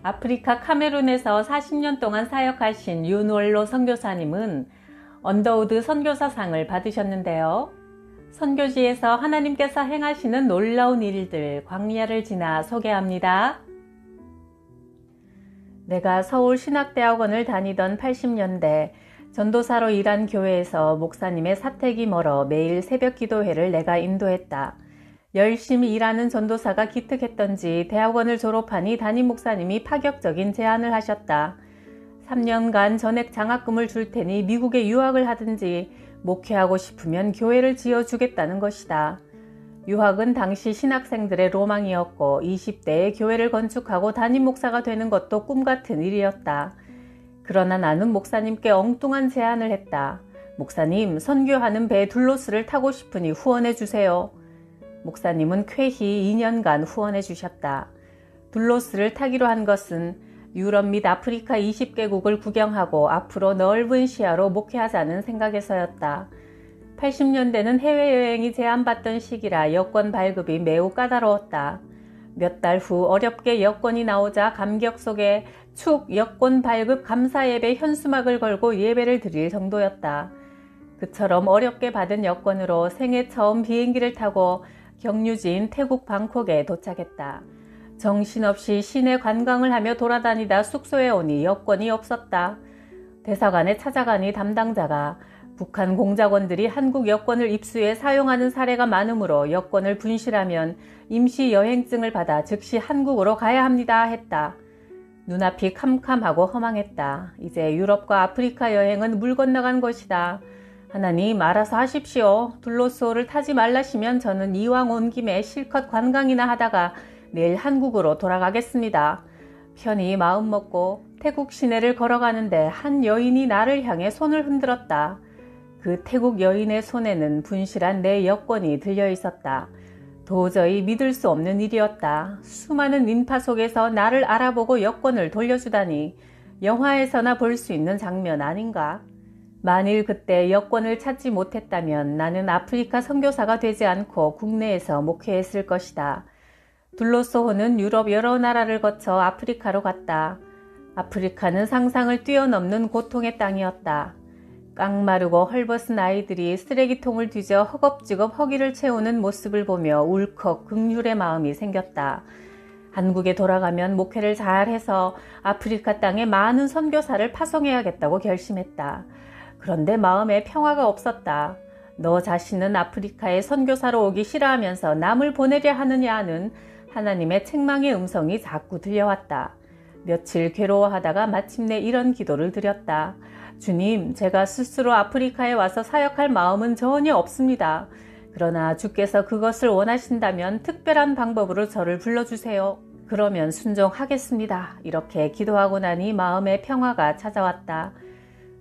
아프리카 카메룬에서 40년 동안 사역하신 윤월로 선교사님은 언더우드 선교사상을 받으셨는데요. 선교지에서 하나님께서 행하시는 놀라운 일들, 광야를 지나 소개합니다. 내가 서울신학대학원을 다니던 80년대 전도사로 일한 교회에서 목사님의 사택이 멀어 매일 새벽 기도회를 내가 인도했다. 열심히 일하는 전도사가 기특했던지 대학원을 졸업하니 담임 목사님이 파격적인 제안을 하셨다. 3년간 전액 장학금을 줄 테니 미국에 유학을 하든지 목회하고 싶으면 교회를 지어주겠다는 것이다. 유학은 당시 신학생들의 로망이었고 20대에 교회를 건축하고 담임 목사가 되는 것도 꿈같은 일이었다. 그러나 나는 목사님께 엉뚱한 제안을 했다. 목사님, 선교하는 배 둘로스를 타고 싶으니 후원해 주세요. 목사님은 쾌히 2년간 후원해 주셨다. 둘로스를 타기로 한 것은 유럽 및 아프리카 20개국을 구경하고 앞으로 넓은 시야로 목회하자는 생각에서였다. 80년대는 해외여행이 제한받던 시기라 여권 발급이 매우 까다로웠다. 몇 달 후 어렵게 여권이 나오자 감격 속에 축 여권 발급 감사 예배 현수막을 걸고 예배를 드릴 정도였다. 그처럼 어렵게 받은 여권으로 생애 처음 비행기를 타고 경유지인 태국 방콕에 도착했다. 정신없이 시내 관광을 하며 돌아다니다 숙소에 오니 여권이 없었다. 대사관에 찾아가니 담당자가 북한 공작원들이 한국 여권을 입수해 사용하는 사례가 많으므로 여권을 분실하면 임시 여행증을 받아 즉시 한국으로 가야 합니다 했다. 눈앞이 캄캄하고 허망했다. 이제 유럽과 아프리카 여행은 물 건너간 것이다. 하나님 알아서 하십시오. 둘로스호를 타지 말라시면 저는 이왕 온 김에 실컷 관광이나 하다가 내일 한국으로 돌아가겠습니다. 편히 마음먹고 태국 시내를 걸어가는데 한 여인이 나를 향해 손을 흔들었다. 그 태국 여인의 손에는 분실한 내 여권이 들려 있었다. 도저히 믿을 수 없는 일이었다. 수많은 인파 속에서 나를 알아보고 여권을 돌려주다니 영화에서나 볼 수 있는 장면 아닌가? 만일 그때 여권을 찾지 못했다면 나는 아프리카 선교사가 되지 않고 국내에서 목회했을 것이다. 둘로스호는 유럽 여러 나라를 거쳐 아프리카로 갔다. 아프리카는 상상을 뛰어넘는 고통의 땅이었다. 깡마르고 헐벗은 아이들이 쓰레기통을 뒤져 허겁지겁 허기를 채우는 모습을 보며 울컥 긍휼의 마음이 생겼다. 한국에 돌아가면 목회를 잘해서 아프리카 땅에 많은 선교사를 파송해야겠다고 결심했다. 그런데 마음에 평화가 없었다. 너 자신은 아프리카에 선교사로 오기 싫어하면서 남을 보내려 하느냐는 하나님의 책망의 음성이 자꾸 들려왔다. 며칠 괴로워하다가 마침내 이런 기도를 드렸다. 주님, 제가 스스로 아프리카에 와서 사역할 마음은 전혀 없습니다. 그러나 주께서 그것을 원하신다면 특별한 방법으로 저를 불러주세요. 그러면 순종하겠습니다. 이렇게 기도하고 나니 마음의 평화가 찾아왔다.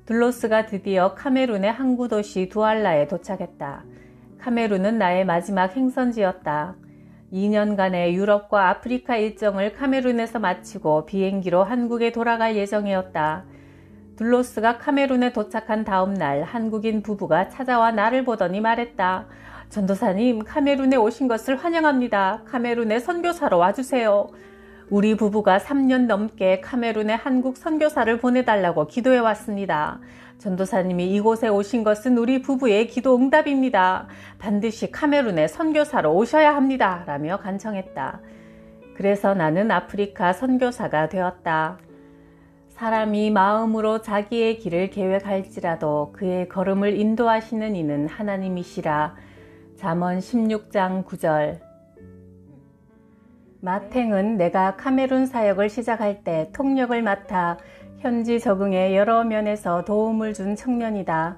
둘로스가 드디어 카메룬의 항구 도시 두알라에 도착했다. 카메룬은 나의 마지막 행선지였다. 2년간의 유럽과 아프리카 일정을 카메룬에서 마치고 비행기로 한국에 돌아갈 예정이었다. 둘로스가 카메룬에 도착한 다음 날 한국인 부부가 찾아와 나를 보더니 말했다. 전도사님, 카메룬에 오신 것을 환영합니다. 카메룬에 선교사로 와주세요. 우리 부부가 3년 넘게 카메룬에 한국 선교사를 보내달라고 기도해 왔습니다. 전도사님이 이곳에 오신 것은 우리 부부의 기도 응답입니다. 반드시 카메룬에 선교사로 오셔야 합니다. 라며 간청했다. 그래서 나는 아프리카 선교사가 되었다. 사람이 마음으로 자기의 길을 계획할지라도 그의 걸음을 인도하시는 이는 하나님이시라. 잠언 16장 9절. 마탱은 내가 카메룬 사역을 시작할 때 통역을 맡아 현지 적응에 여러 면에서 도움을 준 청년이다.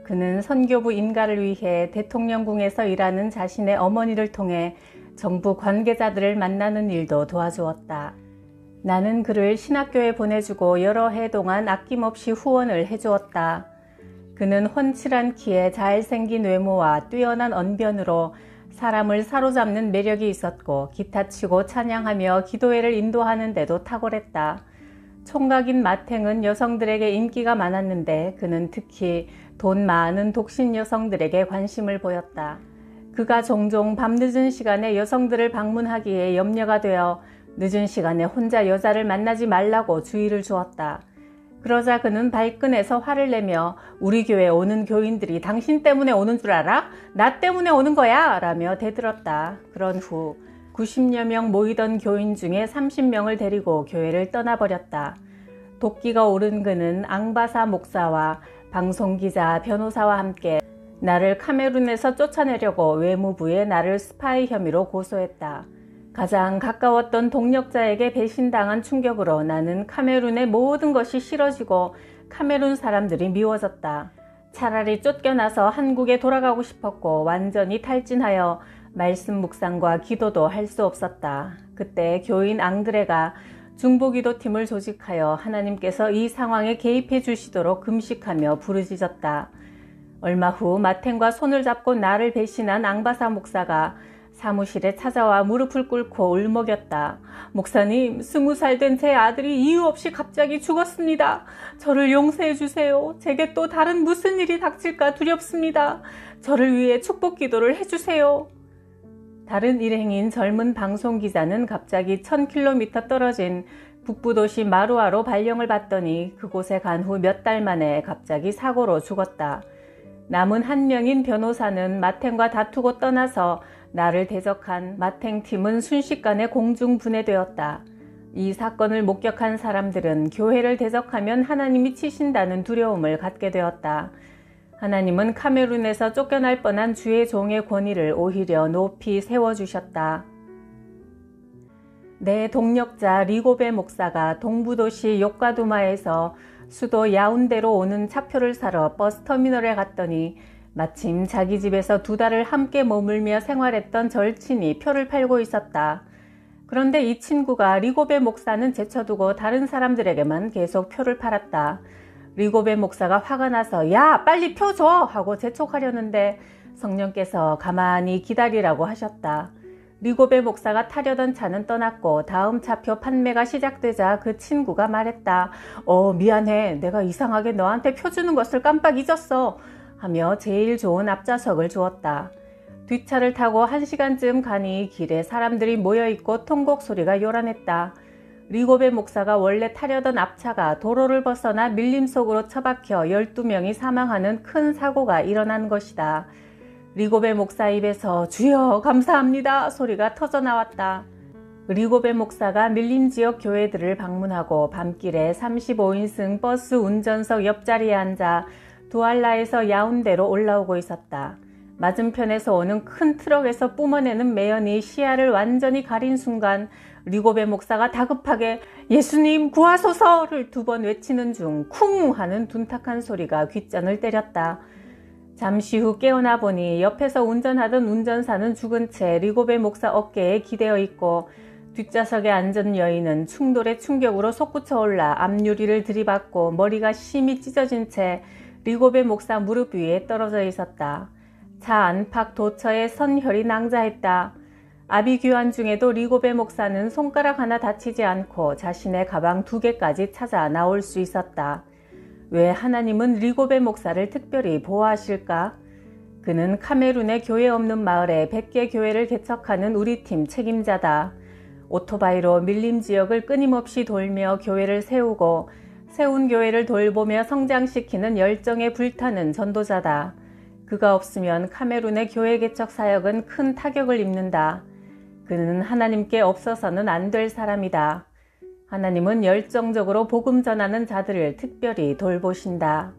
그는 선교부 인가를 위해 대통령궁에서 일하는 자신의 어머니를 통해 정부 관계자들을 만나는 일도 도와주었다. 나는 그를 신학교에 보내주고 여러 해 동안 아낌없이 후원을 해주었다. 그는 훤칠한 키에 잘생긴 외모와 뛰어난 언변으로 사람을 사로잡는 매력이 있었고 기타 치고 찬양하며 기도회를 인도하는 데도 탁월했다. 총각인 마탱은 여성들에게 인기가 많았는데 그는 특히 돈 많은 독신 여성들에게 관심을 보였다. 그가 종종 밤늦은 시간에 여성들을 방문하기에 염려가 되어 늦은 시간에 혼자 여자를 만나지 말라고 주의를 주었다. 그러자 그는 발끈해서 화를 내며 우리 교회에 오는 교인들이 당신 때문에 오는 줄 알아? 나 때문에 오는 거야! 라며 대들었다. 그런 후 90여 명 모이던 교인 중에 30명을 데리고 교회를 떠나버렸다. 도끼가 오른 그는 앙바사 목사와 방송기자, 변호사와 함께 나를 카메룬에서 쫓아내려고 외무부에 나를 스파이 혐의로 고소했다. 가장 가까웠던 동력자에게 배신당한 충격으로 나는 카메룬의 모든 것이 싫어지고 카메룬 사람들이 미워졌다. 차라리 쫓겨나서 한국에 돌아가고 싶었고 완전히 탈진하여 말씀 묵상과 기도도 할 수 없었다. 그때 교인 앙드레가 중보기도팀을 조직하여 하나님께서 이 상황에 개입해 주시도록 금식하며 부르짖었다. 얼마 후 마텐과 손을 잡고 나를 배신한 앙바사 목사가 사무실에 찾아와 무릎을 꿇고 울먹였다. 목사님, 20살 된 제 아들이 이유 없이 갑자기 죽었습니다. 저를 용서해 주세요. 제게 또 다른 무슨 일이 닥칠까 두렵습니다. 저를 위해 축복 기도를 해주세요. 다른 일행인 젊은 방송기자는 갑자기 1000km 떨어진 북부도시 마루아로 발령을 받더니 그곳에 간 후 몇 달 만에 갑자기 사고로 죽었다. 남은 한 명인 변호사는 마텐과 다투고 떠나서 나를 대적한 마텐팀은 순식간에 공중 분해되었다. 이 사건을 목격한 사람들은 교회를 대적하면 하나님이 치신다는 두려움을 갖게 되었다. 하나님은 카메룬에서 쫓겨날 뻔한 주의 종의 권위를 오히려 높이 세워주셨다. 내 동력자 리고베 목사가 동부도시 요과두마에서 수도 야운데로 오는 차표를 사러 버스터미널에 갔더니 마침 자기 집에서 2달을 함께 머물며 생활했던 절친이 표를 팔고 있었다. 그런데 이 친구가 리고베 목사는 제쳐두고 다른 사람들에게만 계속 표를 팔았다. 리고베 목사가 화가 나서 야 빨리 표 줘! 하고 재촉하려는데 성령께서 가만히 기다리라고 하셨다. 리고베 목사가 타려던 차는 떠났고 다음 차표 판매가 시작되자 그 친구가 말했다. 미안해. 내가 이상하게 너한테 표 주는 것을 깜빡 잊었어. 하며 제일 좋은 앞좌석을 주었다. 뒷차를 타고 1시간쯤 가니 길에 사람들이 모여있고 통곡 소리가 요란했다. 리고베 목사가 원래 타려던 앞차가 도로를 벗어나 밀림 속으로 처박혀 12명이 사망하는 큰 사고가 일어난 것이다. 리고베 목사 입에서 주여 감사합니다 소리가 터져나왔다. 리고베 목사가 밀림 지역 교회들을 방문하고 밤길에 35인승 버스 운전석 옆자리에 앉아 두알라에서 야운데로 올라오고 있었다. 맞은편에서 오는 큰 트럭에서 뿜어내는 매연이 시야를 완전히 가린 순간 리고베 목사가 다급하게 예수님 구하소서를 2번 외치는 중 쿵 하는 둔탁한 소리가 귓전을 때렸다. 잠시 후 깨어나 보니 옆에서 운전하던 운전사는 죽은 채 리고베 목사 어깨에 기대어 있고 뒷좌석에 앉은 여인은 충돌의 충격으로 솟구쳐 올라 앞유리를 들이받고 머리가 심히 찢어진 채 리고베 목사 무릎 위에 떨어져 있었다. 차 안팎 도처에 선혈이 낭자했다. 아비규환 중에도 리고베 목사는 손가락 하나 다치지 않고 자신의 가방 2개까지 찾아 나올 수 있었다. 왜 하나님은 리고베 목사를 특별히 보호하실까? 그는 카메룬의 교회 없는 마을에 100개 교회를 개척하는 우리 팀 책임자다. 오토바이로 밀림 지역을 끊임없이 돌며 교회를 세우고 세운 교회를 돌보며 성장시키는 열정에 불타는 전도자다. 그가 없으면 카메룬의 교회 개척 사역은 큰 타격을 입는다. 그는 하나님께 없어서는 안 될 사람이다. 하나님은 열정적으로 복음 전하는 자들을 특별히 돌보신다.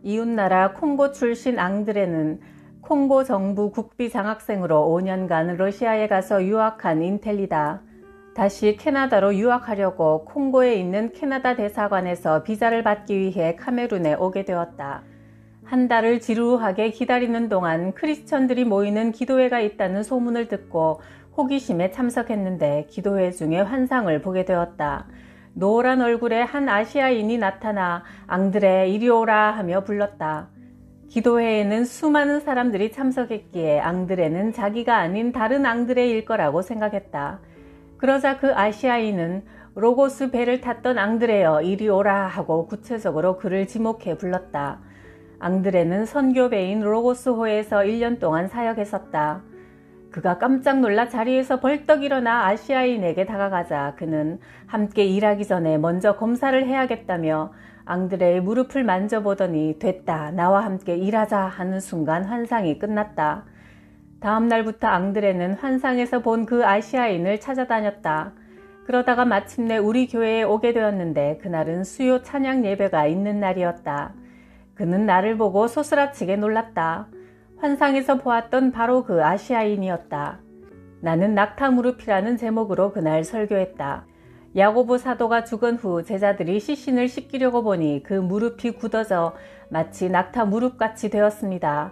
이웃나라 콩고 출신 앙드레는 콩고 정부 국비 장학생으로 5년간 러시아에 가서 유학한 인텔리다. 다시 캐나다로 유학하려고 콩고에 있는 캐나다 대사관에서 비자를 받기 위해 카메룬에 오게 되었다. 한 달을 지루하게 기다리는 동안 크리스천들이 모이는 기도회가 있다는 소문을 듣고 호기심에 참석했는데 기도회 중에 환상을 보게 되었다. 노란 얼굴의 한 아시아인이 나타나 앙드레 이리 오라 하며 불렀다. 기도회에는 수많은 사람들이 참석했기에 앙드레는 자기가 아닌 다른 앙드레일 거라고 생각했다. 그러자 그 아시아인은 로고스 배를 탔던 앙드레여 이리 오라 하고 구체적으로 그를 지목해 불렀다. 앙드레는 선교배인 로고스호에서 1년 동안 사역했었다. 그가 깜짝 놀라 자리에서 벌떡 일어나 아시아인에게 다가가자 그는 함께 일하기 전에 먼저 검사를 해야겠다며 앙드레의 무릎을 만져보더니 됐다, 나와 함께 일하자 하는 순간 환상이 끝났다. 다음 날부터 앙드레는 환상에서 본 그 아시아인을 찾아다녔다. 그러다가 마침내 우리 교회에 오게 되었는데 그날은 수요 찬양 예배가 있는 날이었다. 그는 나를 보고 소스라치게 놀랐다. 환상에서 보았던 바로 그 아시아인이었다. 나는 낙타 무릎이라는 제목으로 그날 설교했다. 야고보 사도가 죽은 후 제자들이 시신을 씻기려고 보니 그 무릎이 굳어져 마치 낙타 무릎같이 되었습니다.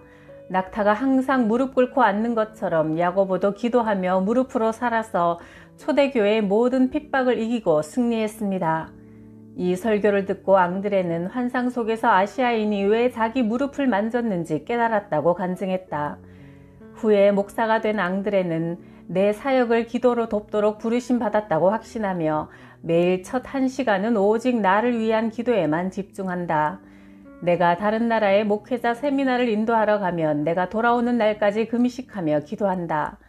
낙타가 항상 무릎 꿇고 앉는 것처럼 야고보도 기도하며 무릎으로 살아서 초대교회의 모든 핍박을 이기고 승리했습니다. 이 설교를 듣고 앙드레는 환상 속에서 아시아인이 왜 자기 무릎을 만졌는지 깨달았다고 간증했다. 후에 목사가 된 앙드레는 내 사역을 기도로 돕도록 부르심 받았다고 확신하며 매일 첫 1시간은 오직 나를 위한 기도에만 집중한다. 내가 다른 나라의 목회자 세미나를 인도하러 가면 내가 돌아오는 날까지 금식하며 기도한다.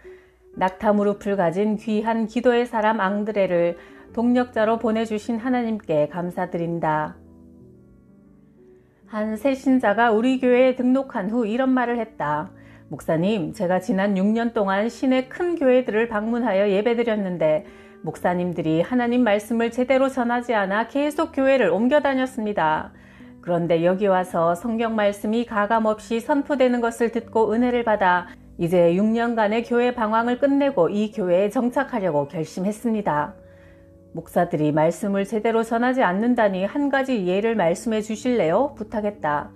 낙타 무릎을 가진 귀한 기도의 사람 앙드레를 동력자로 보내주신 하나님께 감사드린다. 한 새신자가 우리 교회에 등록한 후 이런 말을 했다. 목사님, 제가 지난 6년 동안 시내 큰 교회들을 방문하여 예배드렸는데 목사님들이 하나님 말씀을 제대로 전하지 않아 계속 교회를 옮겨 다녔습니다. 그런데 여기 와서 성경 말씀이 가감없이 선포되는 것을 듣고 은혜를 받아 이제 6년간의 교회 방황을 끝내고 이 교회에 정착하려고 결심했습니다. 목사들이 말씀을 제대로 전하지 않는다니 한 가지 예를 말씀해 주실래요? 부탁했다.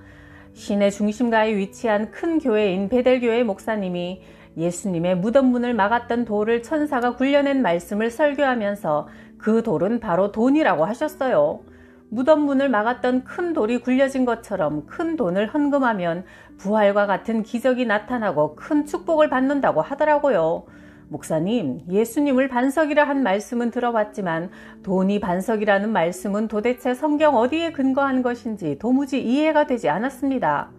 시내 중심가에 위치한 큰 교회인 베델교회 목사님이 예수님의 무덤 문을 막았던 돌을 천사가 굴려낸 말씀을 설교하면서 그 돌은 바로 돈이라고 하셨어요. 무덤 문을 막았던 큰 돌이 굴려진 것처럼 큰 돈을 헌금하면 부활과 같은 기적이 나타나고 큰 축복을 받는다고 하더라고요. 목사님, 예수님을 반석이라 한 말씀은 들어봤지만 돈이 반석이라는 말씀은 도대체 성경 어디에 근거한 것인지 도무지 이해가 되지 않았습니다.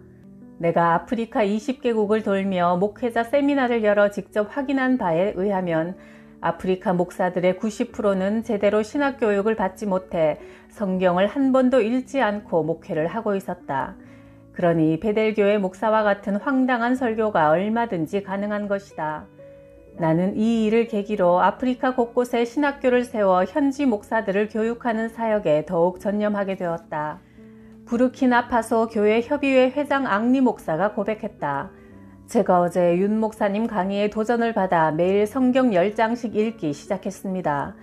내가 아프리카 20개국을 돌며 목회자 세미나를 열어 직접 확인한 바에 의하면 아프리카 목사들의 90%는 제대로 신학교육을 받지 못해 성경을 한 번도 읽지 않고 목회를 하고 있었다. 그러니 베델교회 목사와 같은 황당한 설교가 얼마든지 가능한 것이다. 나는 이 일을 계기로 아프리카 곳곳에 신학교를 세워 현지 목사들을 교육하는 사역에 더욱 전념하게 되었다. 부르키나파소 교회 협의회 회장 앙리 목사가 고백했다. 제가 어제 윤 목사님 강의에 도전을 받아 매일 성경 10장씩 읽기 시작했습니다.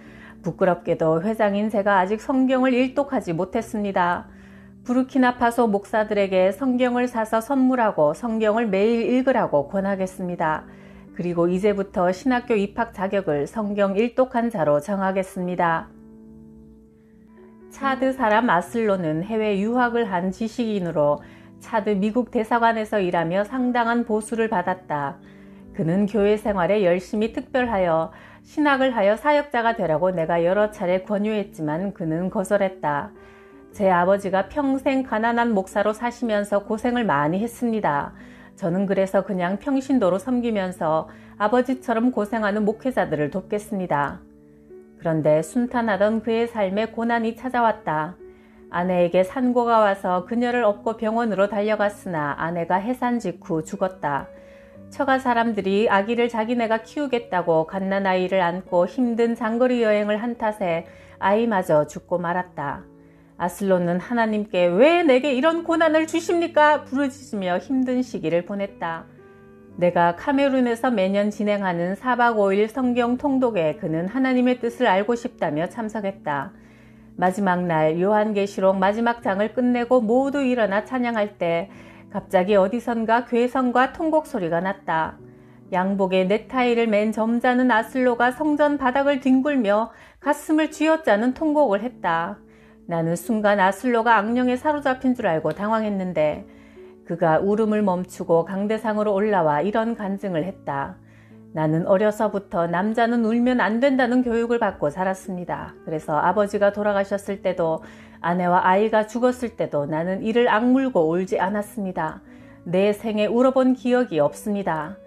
부끄럽게도 회장인 제가 아직 성경을 일독하지 못했습니다. 부르키나파소 목사들에게 성경을 사서 선물하고 성경을 매일 읽으라고 권하겠습니다. 그리고 이제부터 신학교 입학 자격을 성경 일독한 자로 정하겠습니다. 차드 사람 아슬로는 해외 유학을 한 지식인으로 차드 미국 대사관에서 일하며 상당한 보수를 받았다. 그는 교회 생활에 열심히 특별하여 신학을 하여 사역자가 되라고 내가 여러 차례 권유했지만 그는 거절했다. 제 아버지가 평생 가난한 목사로 사시면서 고생을 많이 했습니다. 저는 그래서 그냥 평신도로 섬기면서 아버지처럼 고생하는 목회자들을 돕겠습니다. 그런데 순탄하던 그의 삶에 고난이 찾아왔다. 아내에게 산고가 와서 그녀를 업고 병원으로 달려갔으나 아내가 해산 직후 죽었다. 처가 사람들이 아기를 자기네가 키우겠다고 갓난아이를 안고 힘든 장거리 여행을 한 탓에 아이마저 죽고 말았다. 아슬로는 하나님께 왜 내게 이런 고난을 주십니까? 부르짖으며 힘든 시기를 보냈다. 내가 카메룬에서 매년 진행하는 4박 5일 성경 통독에 그는 하나님의 뜻을 알고 싶다며 참석했다. 마지막 날 요한계시록 마지막 장을 끝내고 모두 일어나 찬양할 때 갑자기 어디선가 괴성과 통곡 소리가 났다. 양복에 넥타이를 맨 점잖은 아슬로가 성전 바닥을 뒹굴며 가슴을 쥐어짜는 통곡을 했다. 나는 순간 아슬로가 악령에 사로잡힌 줄 알고 당황했는데 그가 울음을 멈추고 강대상으로 올라와 이런 간증을 했다. 나는 어려서부터 남자는 울면 안 된다는 교육을 받고 자랐습니다. 그래서 아버지가 돌아가셨을 때도 아내와 아이가 죽었을 때도 나는 이를 악물고 울지 않았습니다. 내 생에 울어본 기억이 없습니다.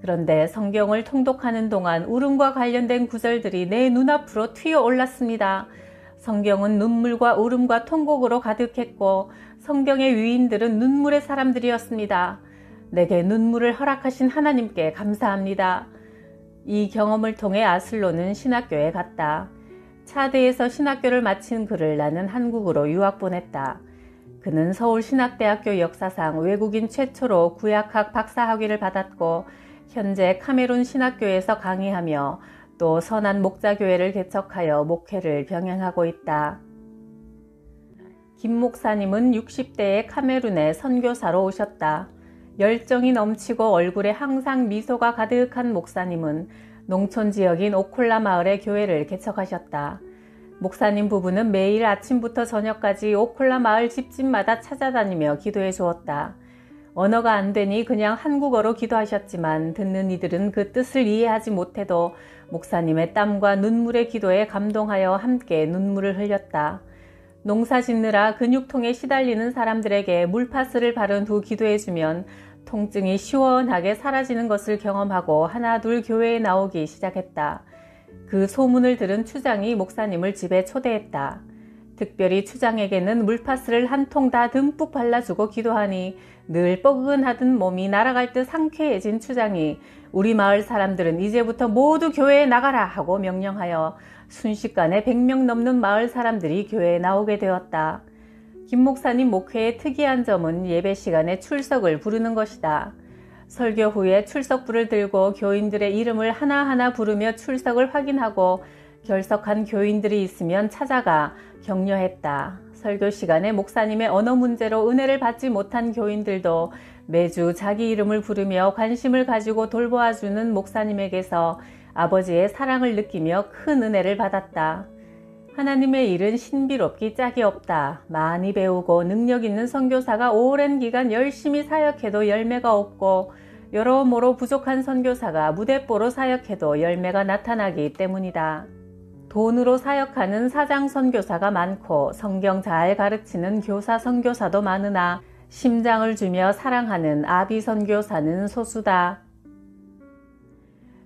그런데 성경을 통독하는 동안 울음과 관련된 구절들이 내 눈앞으로 튀어 올랐습니다. 성경은 눈물과 울음과 통곡으로 가득했고 성경의 위인들은 눈물의 사람들이었습니다. 내게 눈물을 허락하신 하나님께 감사합니다. 이 경험을 통해 아슬로는 신학교에 갔다. 차대에서 신학교를 마친 그를 나는 한국으로 유학 보냈다. 그는 서울신학대학교 역사상 외국인 최초로 구약학 박사학위를 받았고 현재 카메룬 신학교에서 강의하며 또 선한 목자교회를 개척하여 목회를 병행하고 있다. 김 목사님은 60대에 카메룬에 선교사로 오셨다. 열정이 넘치고 얼굴에 항상 미소가 가득한 목사님은 농촌 지역인 오콜라 마을의 교회를 개척하셨다. 목사님 부부는 매일 아침부터 저녁까지 오콜라 마을 집집마다 찾아다니며 기도해 주었다. 언어가 안 되니 그냥 한국어로 기도하셨지만 듣는 이들은 그 뜻을 이해하지 못해도 목사님의 땀과 눈물의 기도에 감동하여 함께 눈물을 흘렸다. 농사 짓느라 근육통에 시달리는 사람들에게 물파스를 바른 후 기도해주면 통증이 시원하게 사라지는 것을 경험하고 하나둘 교회에 나오기 시작했다. 그 소문을 들은 추장이 목사님을 집에 초대했다. 특별히 추장에게는 물파스를 한 통 다 듬뿍 발라주고 기도하니 늘 뻐근하던 몸이 날아갈 듯 상쾌해진 추장이 우리 마을 사람들은 이제부터 모두 교회에 나가라 하고 명령하여 순식간에 100명 넘는 마을 사람들이 교회에 나오게 되었다. 김 목사님 목회의 특이한 점은 예배 시간에 출석을 부르는 것이다. 설교 후에 출석부를 들고 교인들의 이름을 하나하나 부르며 출석을 확인하고 결석한 교인들이 있으면 찾아가 격려했다. 설교 시간에 목사님의 언어 문제로 은혜를 받지 못한 교인들도 매주 자기 이름을 부르며 관심을 가지고 돌보아주는 목사님에게서 아버지의 사랑을 느끼며 큰 은혜를 받았다. 하나님의 일은 신비롭기 짝이 없다. 많이 배우고 능력 있는 선교사가 오랜 기간 열심히 사역해도 열매가 없고 여러모로 부족한 선교사가 무대뽀로 사역해도 열매가 나타나기 때문이다. 돈으로 사역하는 사장 선교사가 많고 성경 잘 가르치는 교사 선교사도 많으나 심장을 주며 사랑하는 아비 선교사는 소수다.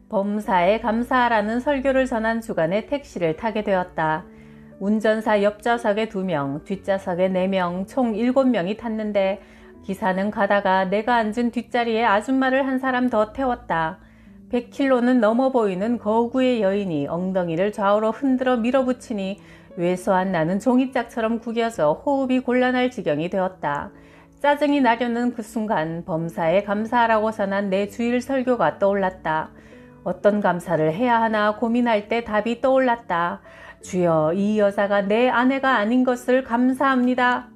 범사에 감사하라는 설교를 전한 주간에 택시를 타게 되었다. 운전사 옆좌석에 2명, 뒷좌석에 4명, 총 7명이 탔는데 기사는 가다가 내가 앉은 뒷자리에 아줌마를 한 사람 더 태웠다. 100kg는 넘어 보이는 거구의 여인이 엉덩이를 좌우로 흔들어 밀어붙이니 왜소한 나는 종이짝처럼 구겨져 호흡이 곤란할 지경이 되었다. 짜증이 나려는 그 순간 범사에 감사하라고 전한 내 주일 설교가 떠올랐다. 어떤 감사를 해야 하나 고민할 때 답이 떠올랐다. 주여, 이 여자가 내 아내가 아닌 것을 감사합니다.